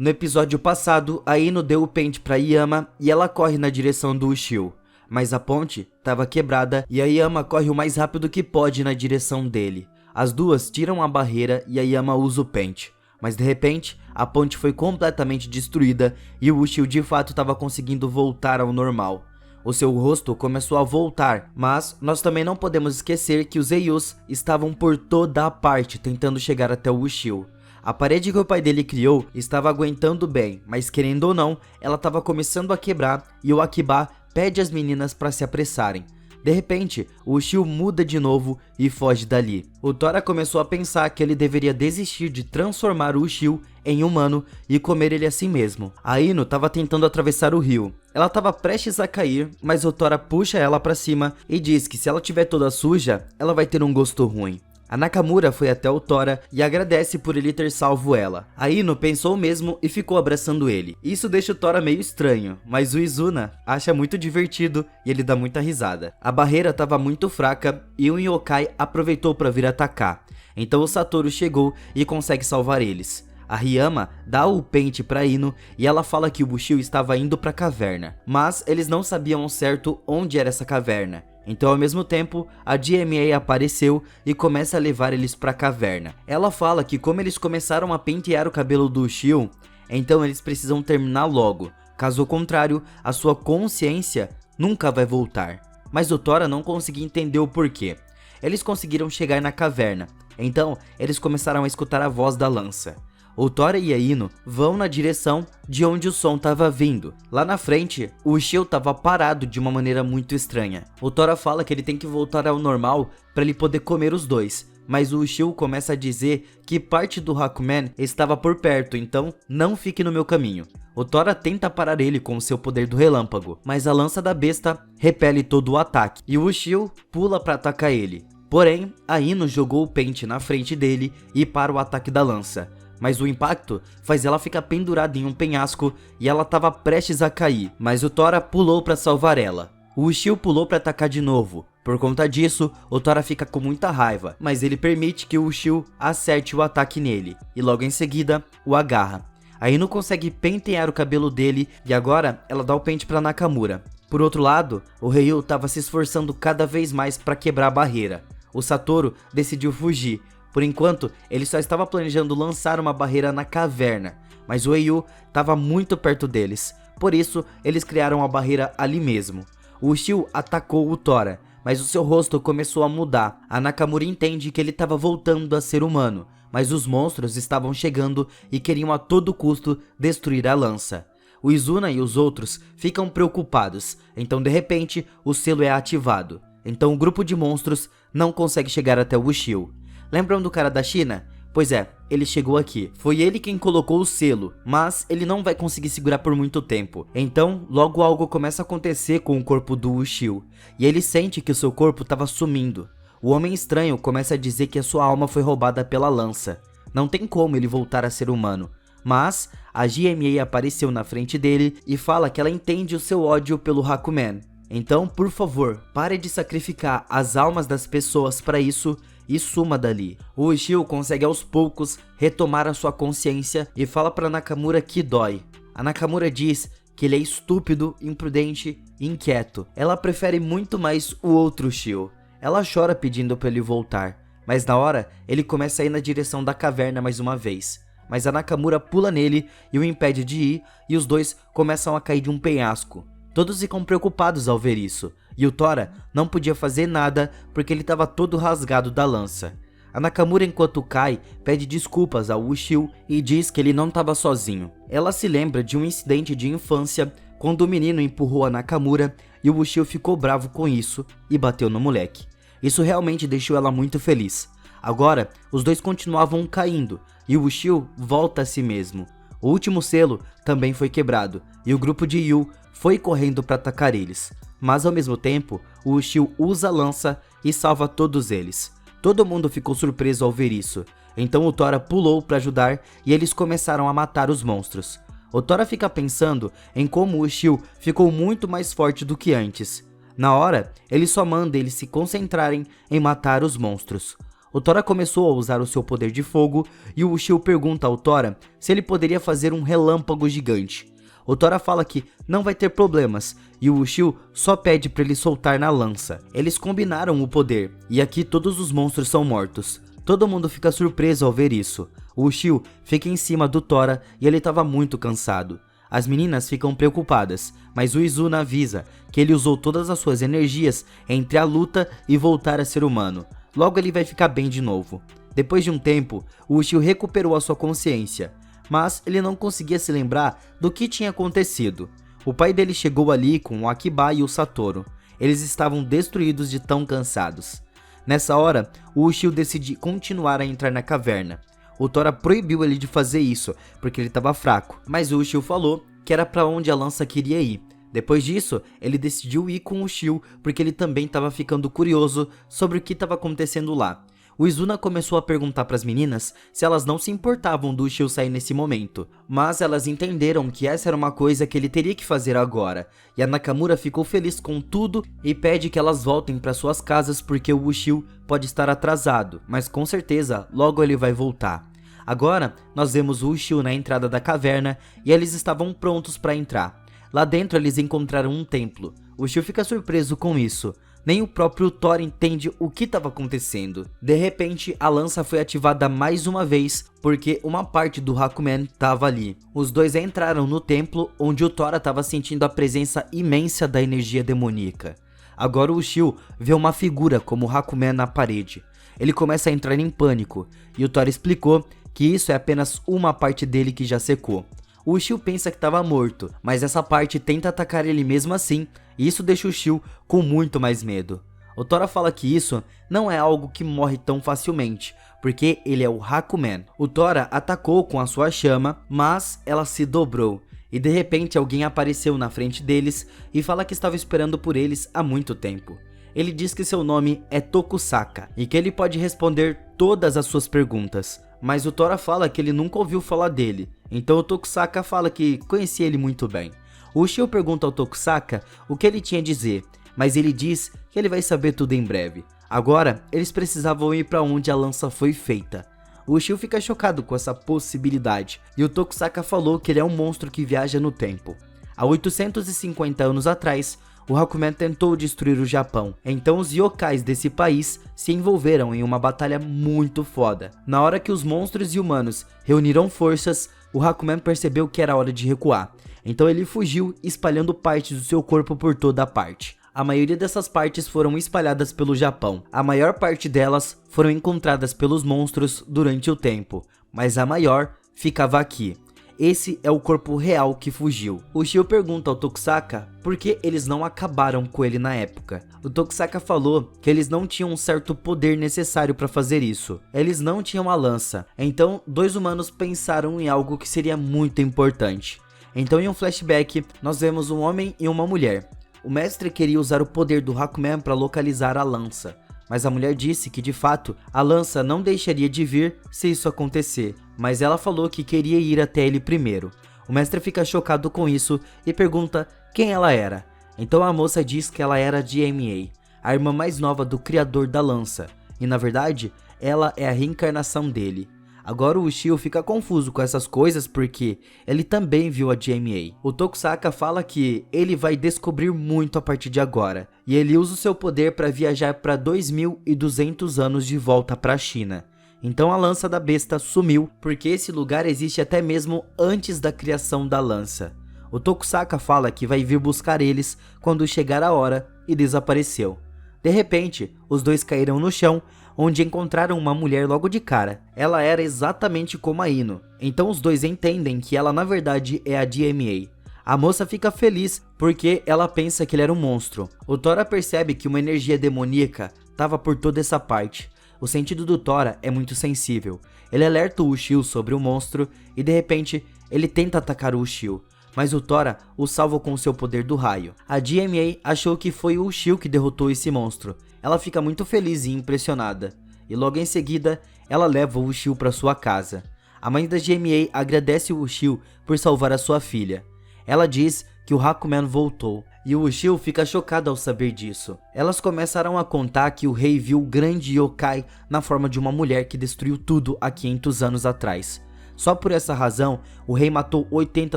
No episódio passado, a Ino deu o pente pra Yama e ela corre na direção do Ushio. Mas a ponte estava quebrada e a Yama corre o mais rápido que pode na direção dele. As duas tiram a barreira e a Yama usa o pente. Mas de repente, a ponte foi completamente destruída e o Ushio de fato estava conseguindo voltar ao normal. O seu rosto começou a voltar, mas nós também não podemos esquecer que os Eiyus estavam por toda a parte tentando chegar até o Ushio. A parede que o pai dele criou estava aguentando bem, mas querendo ou não, ela estava começando a quebrar e o Akiba pede às meninas para se apressarem. De repente, o Ushio muda de novo e foge dali. O Tora começou a pensar que ele deveria desistir de transformar o Ushio em humano e comer ele assim mesmo. A Ino estava tentando atravessar o rio. Ela estava prestes a cair, mas o Tora puxa ela para cima e diz que se ela estiver toda suja, ela vai ter um gosto ruim. A Nakamura foi até o Tora e agradece por ele ter salvo ela. A Ino pensou o mesmo e ficou abraçando ele. Isso deixa o Tora meio estranho, mas o Izuna acha muito divertido e ele dá muita risada. A barreira estava muito fraca e o Yokai aproveitou para vir atacar. Então o Satoru chegou e consegue salvar eles. A Ryama dá o pente pra Ino e ela fala que o Ushio estava indo pra caverna. Mas eles não sabiam ao certo onde era essa caverna. Então ao mesmo tempo, a GMA apareceu e começa a levar eles pra caverna. Ela fala que como eles começaram a pentear o cabelo do Ushio, então eles precisam terminar logo. Caso contrário, a sua consciência nunca vai voltar. Mas o Tora não conseguia entender o porquê. Eles conseguiram chegar na caverna, então eles começaram a escutar a voz da lança. O Tora e a Ino vão na direção de onde o som estava vindo. Lá na frente, o Ushio estava parado de uma maneira muito estranha. O Tora fala que ele tem que voltar ao normal para ele poder comer os dois. Mas o Ushio começa a dizer que parte do Hakumen estava por perto, então não fique no meu caminho. O Tora tenta parar ele com o seu poder do relâmpago, mas a lança da besta repele todo o ataque. E o Ushio pula para atacar ele. Porém, a Ino jogou o pente na frente dele e para o ataque da lança. Mas o impacto faz ela ficar pendurada em um penhasco e ela estava prestes a cair, mas o Tora pulou para salvar ela. O Ushio pulou para atacar de novo. Por conta disso, o Tora fica com muita raiva, mas ele permite que o Ushio acerte o ataque nele, e logo em seguida, o agarra. A Ino consegue pentear o cabelo dele e agora ela dá o pente para Nakamura. Por outro lado, o Ryu estava se esforçando cada vez mais para quebrar a barreira. O Satoru decidiu fugir. Por enquanto, ele só estava planejando lançar uma barreira na caverna, mas o Eiyu estava muito perto deles, por isso eles criaram a barreira ali mesmo. O Ushio atacou o Tora, mas o seu rosto começou a mudar. A Nakamura entende que ele estava voltando a ser humano, mas os monstros estavam chegando e queriam a todo custo destruir a lança. O Izuna e os outros ficam preocupados, então de repente o selo é ativado. Então o grupo de monstros não consegue chegar até o Ushio. Lembram do cara da China? Pois é, ele chegou aqui. Foi ele quem colocou o selo, mas ele não vai conseguir segurar por muito tempo. Então, logo algo começa a acontecer com o corpo do Ushio, e ele sente que o seu corpo estava sumindo. O Homem Estranho começa a dizer que a sua alma foi roubada pela lança. Não tem como ele voltar a ser humano. Mas a GMA apareceu na frente dele e fala que ela entende o seu ódio pelo Hakumen. Então, por favor, pare de sacrificar as almas das pessoas para isso e suma dali. O Ushio consegue aos poucos retomar a sua consciência e fala para Nakamura que dói. A Nakamura diz que ele é estúpido, imprudente e inquieto. Ela prefere muito mais o outro Ushio. Ela chora pedindo para ele voltar, mas na hora ele começa a ir na direção da caverna mais uma vez. Mas a Nakamura pula nele e o impede de ir e os dois começam a cair de um penhasco. Todos ficam preocupados ao ver isso, e o Tora não podia fazer nada porque ele estava todo rasgado da lança. A Nakamura, enquanto cai, pede desculpas ao Ushio e diz que ele não estava sozinho. Ela se lembra de um incidente de infância quando o menino empurrou a Nakamura e o Ushio ficou bravo com isso e bateu no moleque. Isso realmente deixou ela muito feliz. Agora, os dois continuavam caindo e o Ushio volta a si mesmo. O último selo também foi quebrado e o grupo de Yu foi correndo para atacar eles. Mas ao mesmo tempo, o Ushio usa a lança e salva todos eles. Todo mundo ficou surpreso ao ver isso. Então o Tora pulou para ajudar e eles começaram a matar os monstros. O Tora fica pensando em como o Ushio ficou muito mais forte do que antes. Na hora, ele só manda eles se concentrarem em matar os monstros. O Tora começou a usar o seu poder de fogo e o Ushio pergunta ao Tora se ele poderia fazer um relâmpago gigante. O Tora fala que não vai ter problemas e o Ushio só pede para ele soltar na lança. Eles combinaram o poder e aqui todos os monstros são mortos. Todo mundo fica surpreso ao ver isso. O Ushio fica em cima do Tora e ele estava muito cansado. As meninas ficam preocupadas, mas o Izuna avisa que ele usou todas as suas energias entre a luta e voltar a ser humano. Logo ele vai ficar bem de novo. Depois de um tempo, o Ushio recuperou a sua consciência, mas ele não conseguia se lembrar do que tinha acontecido. O pai dele chegou ali com o Akiba e o Satoru. Eles estavam destruídos de tão cansados. Nessa hora, o Ushio decide continuar a entrar na caverna. O Tora proibiu ele de fazer isso, porque ele estava fraco, mas o Ushio falou que era para onde a lança queria ir. Depois disso, ele decidiu ir com o Ushio, porque ele também estava ficando curioso sobre o que estava acontecendo lá. O Izuna começou a perguntar para as meninas se elas não se importavam do Ushio sair nesse momento, mas elas entenderam que essa era uma coisa que ele teria que fazer agora, e a Nakamura ficou feliz com tudo e pede que elas voltem para suas casas porque o Ushio pode estar atrasado, mas com certeza logo ele vai voltar. Agora, nós vemos o Ushio na entrada da caverna e eles estavam prontos para entrar. Lá dentro eles encontraram um templo. O Ushio fica surpreso com isso. Nem o próprio Tora entende o que estava acontecendo. De repente, a lança foi ativada mais uma vez, porque uma parte do Hakumen estava ali. Os dois entraram no templo, onde o Tora estava sentindo a presença imensa da energia demoníaca. Agora o Ushio vê uma figura como o Hakumen na parede. Ele começa a entrar em pânico, e o Tora explicou que isso é apenas uma parte dele que já secou. O Ushio pensa que estava morto, mas essa parte tenta atacar ele mesmo assim, e isso deixa o Ushio com muito mais medo. O Tora fala que isso não é algo que morre tão facilmente, porque ele é o Hakumen. O Tora atacou com a sua chama, mas ela se dobrou, e de repente alguém apareceu na frente deles e fala que estava esperando por eles há muito tempo. Ele diz que seu nome é Tokusaka, e que ele pode responder todas as suas perguntas. Mas o Tora fala que ele nunca ouviu falar dele, então o Tokusaka fala que conhecia ele muito bem. O Ushio pergunta ao Tokusaka o que ele tinha a dizer, mas ele diz que ele vai saber tudo em breve. Agora, eles precisavam ir para onde a lança foi feita. O Ushio fica chocado com essa possibilidade, e o Tokusaka falou que ele é um monstro que viaja no tempo. Há 850 anos atrás, o Hakumen tentou destruir o Japão, então os yokais desse país se envolveram em uma batalha muito foda. Na hora que os monstros e humanos reuniram forças, o Hakumen percebeu que era hora de recuar, então ele fugiu espalhando partes do seu corpo por toda a parte. A maioria dessas partes foram espalhadas pelo Japão, a maior parte delas foram encontradas pelos monstros durante o tempo, mas a maior ficava aqui. Esse é o corpo real que fugiu. O Ushio pergunta ao Tokusaka por que eles não acabaram com ele na época. O Tokusaka falou que eles não tinham um certo poder necessário para fazer isso. Eles não tinham a lança. Então, dois humanos pensaram em algo que seria muito importante. Então, em um flashback, nós vemos um homem e uma mulher. O mestre queria usar o poder do Hakumen para localizar a lança, mas a mulher disse que de fato a lança não deixaria de vir se isso acontecer, mas ela falou que queria ir até ele primeiro. O mestre fica chocado com isso e pergunta quem ela era. Então a moça diz que ela era a DMA, a irmã mais nova do criador da lança, e na verdade ela é a reencarnação dele. Agora o Ushio fica confuso com essas coisas porque ele também viu a DMA. O Tokusaka fala que ele vai descobrir muito a partir de agora, e ele usa o seu poder para viajar para 2200 anos de volta para a China. Então a lança da besta sumiu, porque esse lugar existe até mesmo antes da criação da lança. O Tokusaka fala que vai vir buscar eles quando chegar a hora e desapareceu. De repente, os dois caíram no chão, onde encontraram uma mulher logo de cara. Ela era exatamente como a Ino. Então os dois entendem que ela na verdade é a DMA. A moça fica feliz porque ela pensa que ele era um monstro. O Tora percebe que uma energia demoníaca estava por toda essa parte. O sentido do Tora é muito sensível. Ele alerta o Ushio sobre o monstro e de repente ele tenta atacar o Ushio, mas o Tora o salva com seu poder do raio. A DMA achou que foi o Ushio que derrotou esse monstro. Ela fica muito feliz e impressionada, e logo em seguida ela leva o Ushio para sua casa. A mãe da DMA agradece o Ushio por salvar a sua filha. Ela diz que o Hakumen voltou, e o Ushio fica chocado ao saber disso. Elas começaram a contar que o rei viu o grande yokai na forma de uma mulher que destruiu tudo há 500 anos atrás. Só por essa razão, o rei matou 80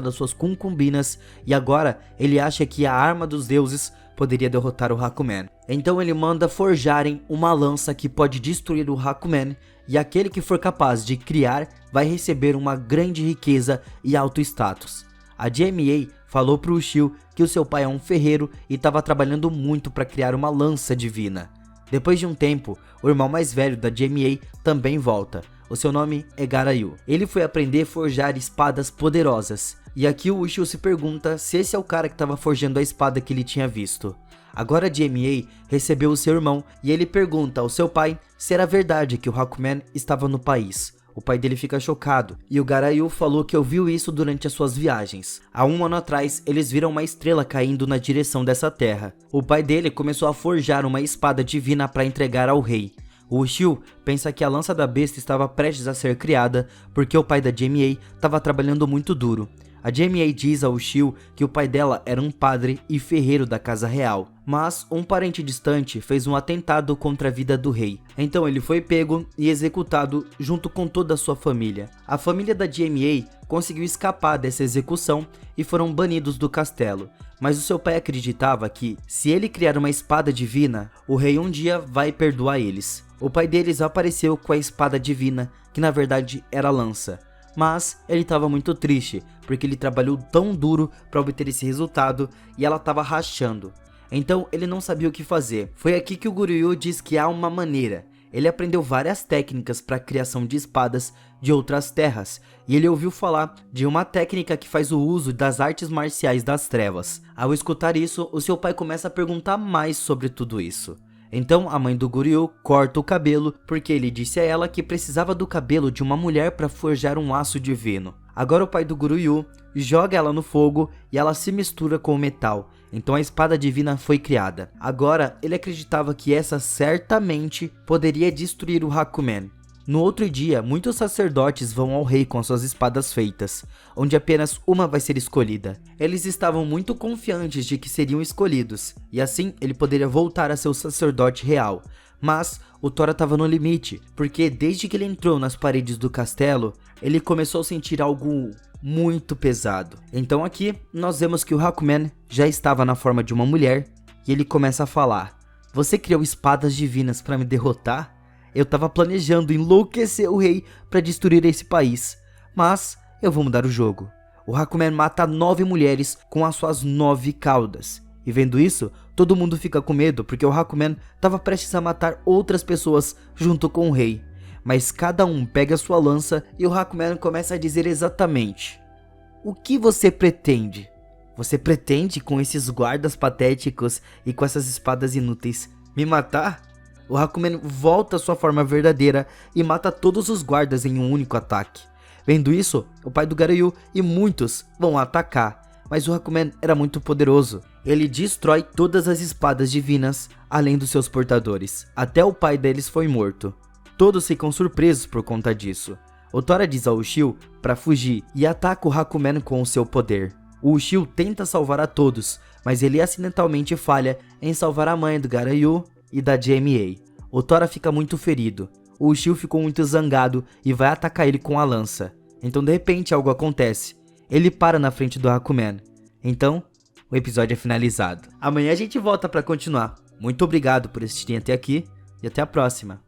das suas concubinas e agora ele acha que a arma dos deuses poderia derrotar o Hakumen. Então ele manda forjarem uma lança que pode destruir o Hakumen e aquele que for capaz de criar vai receber uma grande riqueza e alto status. A JMA falou pro Ushio que o seu pai é um ferreiro e estava trabalhando muito para criar uma lança divina. Depois de um tempo, o irmão mais velho da JMA também volta. O seu nome é Garayu. Ele foi aprender a forjar espadas poderosas. E aqui o Ushio se pergunta se esse é o cara que estava forjando a espada que ele tinha visto. Agora a JMA recebeu o seu irmão e ele pergunta ao seu pai se era verdade que o Hakumen estava no país. O pai dele fica chocado e o Garayu falou que ouviu isso durante as suas viagens. Há um ano atrás, eles viram uma estrela caindo na direção dessa terra. O pai dele começou a forjar uma espada divina para entregar ao rei. O Ushio pensa que a lança da besta estava prestes a ser criada porque o pai da JMA estava trabalhando muito duro. A JMA diz ao Ushio que o pai dela era um padre e ferreiro da casa real, mas um parente distante fez um atentado contra a vida do rei. Então ele foi pego e executado junto com toda a sua família. A família da JMA conseguiu escapar dessa execução e foram banidos do castelo. Mas o seu pai acreditava que, se ele criar uma espada divina, o rei um dia vai perdoar eles. O pai deles apareceu com a espada divina, que na verdade era a lança. Mas ele estava muito triste, porque ele trabalhou tão duro para obter esse resultado e ela estava rachando. Então ele não sabia o que fazer. Foi aqui que o Guryu diz que há uma maneira. Ele aprendeu várias técnicas para a criação de espadas de outras terras, e ele ouviu falar de uma técnica que faz o uso das artes marciais das trevas. Ao escutar isso, o seu pai começa a perguntar mais sobre tudo isso. Então a mãe do Guryu corta o cabelo porque ele disse a ela que precisava do cabelo de uma mulher para forjar um aço divino. Agora o pai do Guryu joga ela no fogo e ela se mistura com o metal. Então a espada divina foi criada. Agora ele acreditava que essa certamente poderia destruir o Hakumen. No outro dia, muitos sacerdotes vão ao rei com suas espadas feitas, onde apenas uma vai ser escolhida. Eles estavam muito confiantes de que seriam escolhidos, e assim ele poderia voltar a ser o sacerdote real. Mas o Tora estava no limite, porque desde que ele entrou nas paredes do castelo, ele começou a sentir algo muito pesado. Então aqui nós vemos que o Hakumen já estava na forma de uma mulher, e ele começa a falar: "Você criou espadas divinas para me derrotar? Eu tava planejando enlouquecer o rei para destruir esse país, mas eu vou mudar o jogo." O Hakumen mata 9 mulheres com as suas 9 caudas. E vendo isso, todo mundo fica com medo porque o Hakumen estava prestes a matar outras pessoas junto com o rei. Mas cada um pega sua lança e o Hakumen começa a dizer exatamente: "O que você pretende? Você pretende com esses guardas patéticos e com essas espadas inúteis me matar?" O Hakumen volta à sua forma verdadeira e mata todos os guardas em um único ataque. Vendo isso, o pai do Garayu e muitos vão atacar, mas o Hakumen era muito poderoso. Ele destrói todas as espadas divinas, além dos seus portadores. Até o pai deles foi morto. Todos ficam surpresos por conta disso. O Tora diz ao Ushio para fugir e ataca o Hakumen com o seu poder. O Ushio tenta salvar a todos, mas ele acidentalmente falha em salvar a mãe do Garayu e da JMA. O Tora fica muito ferido. O Ushio ficou muito zangado e vai atacar ele com a lança. Então de repente algo acontece. Ele para na frente do Hakumen. Então o episódio é finalizado. Amanhã a gente volta para continuar. Muito obrigado por assistirem até aqui e até a próxima.